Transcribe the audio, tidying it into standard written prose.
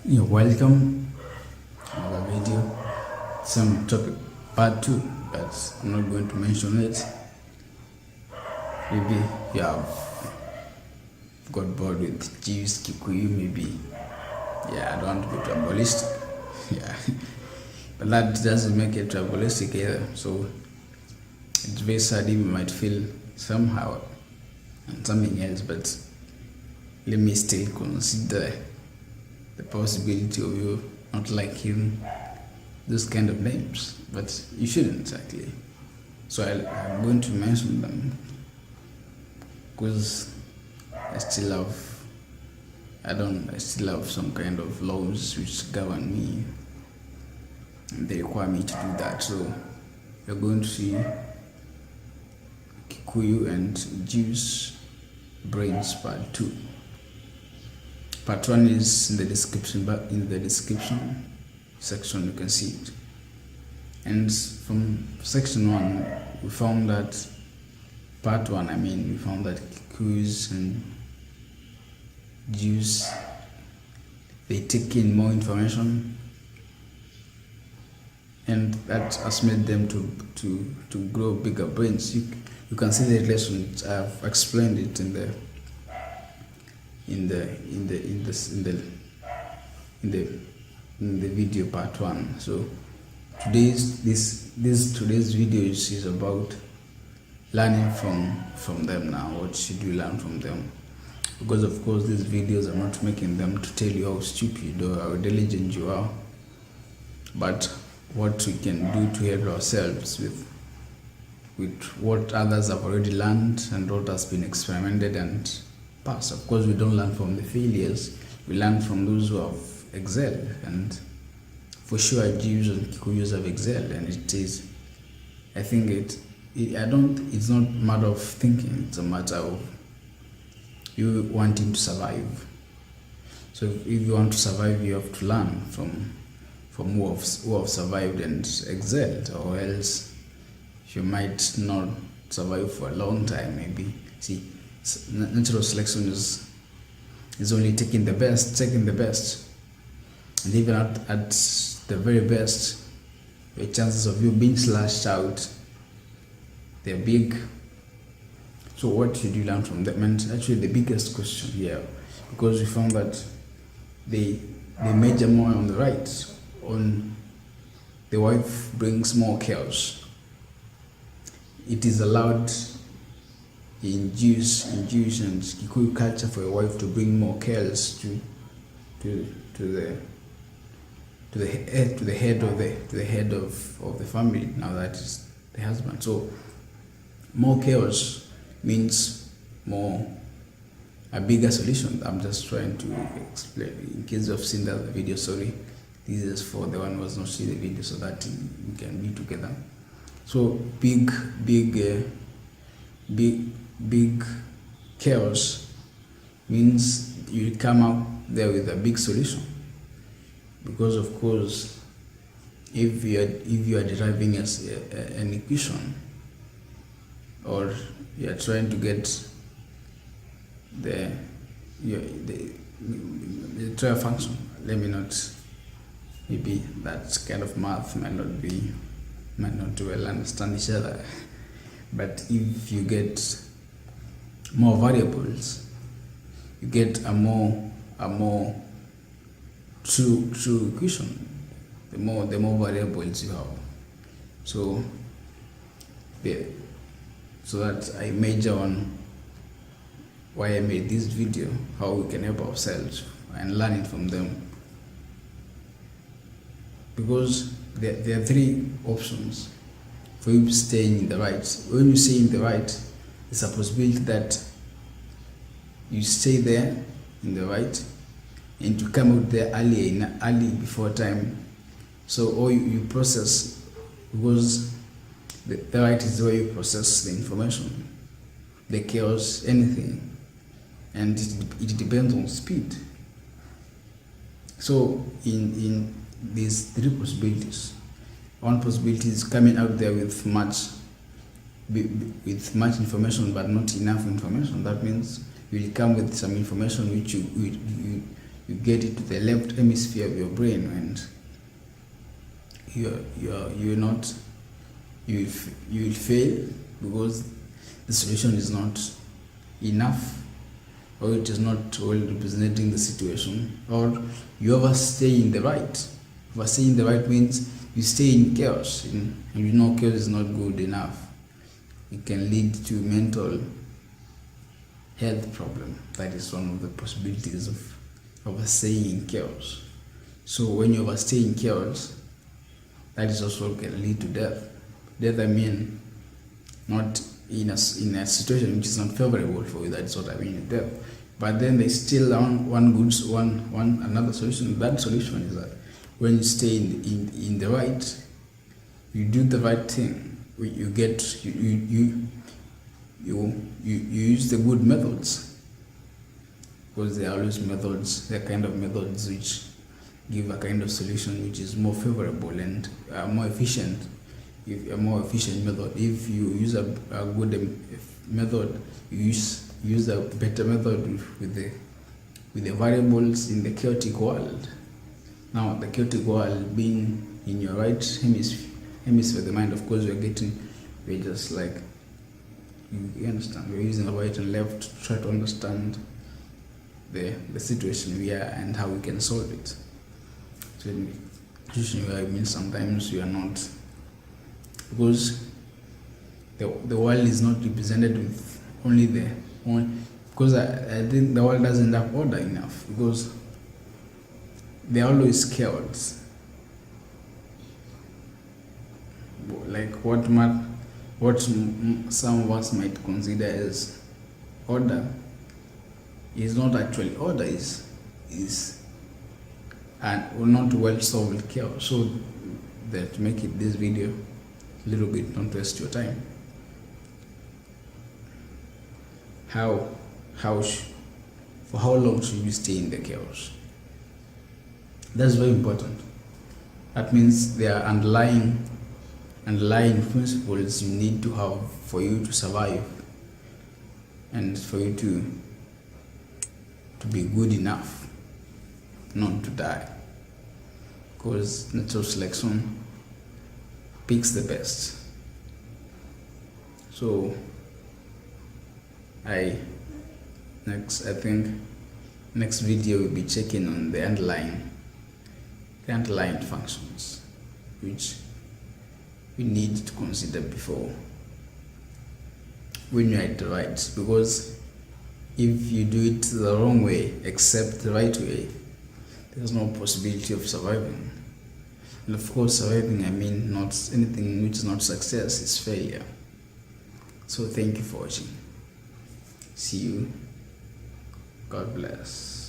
You're welcome. Another video. Some topic part 2, but I'm not going to mention it. Maybe you have got bored with Jews, Kikuyu, maybe. Yeah, I don't want to be tribalistic. Yeah. But that doesn't make it tribalistic either. So it's very sad you might feel somehow and something else, but let me still consider the possibility of you not liking those kind of names, but you shouldn't actually. So I'm going to mention them because I still have some kind of laws which govern me, and they require me to do that. So you're going to see Kikuyu and Kikuyu Brains part 2. Part 1 is in the description, but in the description section you can see it. And from section 1, we found that part 1, we found that Kikuyus and Jews, they take in more information, and that has made them to grow bigger brains. You can see the relation. I've explained it in the video part 1. So today's video is about learning from them. Now, what should you learn from them? Because of course these videos, I'm not making them to tell you how stupid or how diligent you are, but what we can do to help ourselves with what others have already learned and what has been experimented and passed. Of course, we don't learn from the failures, we learn from those who have excelled, and for sure Jews and Kikuyus have excelled, and it is, I think it's not a matter of thinking, it's a matter of you wanting to survive. So if you want to survive, you have to learn from who have survived and excelled, or else you might not survive for a long time. Maybe see, natural selection is only taking the best, and even at the very best, the chances of you being slashed out, they're big. So what should you learn from them? And actually the biggest question here, because we found that they major more on the right, on the wife brings more chaos. It is allowed in Jewish and Kikuyu culture for a wife to bring more chaos to the head of the family. Now that is the husband. So more chaos means a bigger solution. I'm just trying to explain. In case you've seen the video, sorry, this is for the one who has not seen the video, so that we can be together. So big chaos means you come out there with a big solution, because of course if you are deriving an equation, or you are trying to get the trial function, maybe that kind of math might not well understand each other, but if you get more variables, you get a more true equation. The more variables you have. So that I major on why I made this video, how we can help ourselves and learning from them. Because there are 3 options for you staying in the right. When you stay in the right, it's a possibility that you stay there in the right and to come out there early before time. So or you process, because the right is where you process the information, the chaos, anything, and it depends on speed. So in these 3 possibilities, one possibility is coming out there with much information but not enough information. That means you will come with some information which you get into the left hemisphere of your brain, and you're not, you will fail because the solution is not enough, or it is not well representing the situation, or you ever stay in the right. Stay in the right means you stay in chaos, and you know chaos is not good enough. It can lead to mental health problem. That is one of the possibilities of overstaying in chaos. So when you overstay in chaos, that is also can lead to death. Death, I mean, not in a situation which is not favorable for you. That's what I mean with death. But then there's still another solution. That solution is that when you stay in the right, you do the right thing. You use the good methods, because there are always methods. There are kind of methods which give a kind of solution which is more favorable and more efficient. If a more efficient method, if you use a good method, you use a better method with the variables in the chaotic world. Now, the chaotic world being in your right hemisphere of the mind, of course, we're just like, you understand, we're using the right and left to try to understand the situation we are and how we can solve it. So in the situation where, I mean, sometimes we are not, because the world is not represented with because I think the world doesn't have order enough, because there are always chaos. Like what some of us might consider as order is not actually order, is not well solved chaos. So that to make it this video a little bit, don't waste your time. For how long should you stay in the chaos? That's very important. That means there are underlying principles you need to have for you to survive and for you to be good enough not to die, because natural selection picks the best. So I think next video will be checking on the underlying functions which we need to consider before when you're at the right, because if you do it the wrong way except the right way, there's no possibility of surviving. And of course, surviving, I mean, not anything which is not success is failure. So thank you for watching. See you. God bless.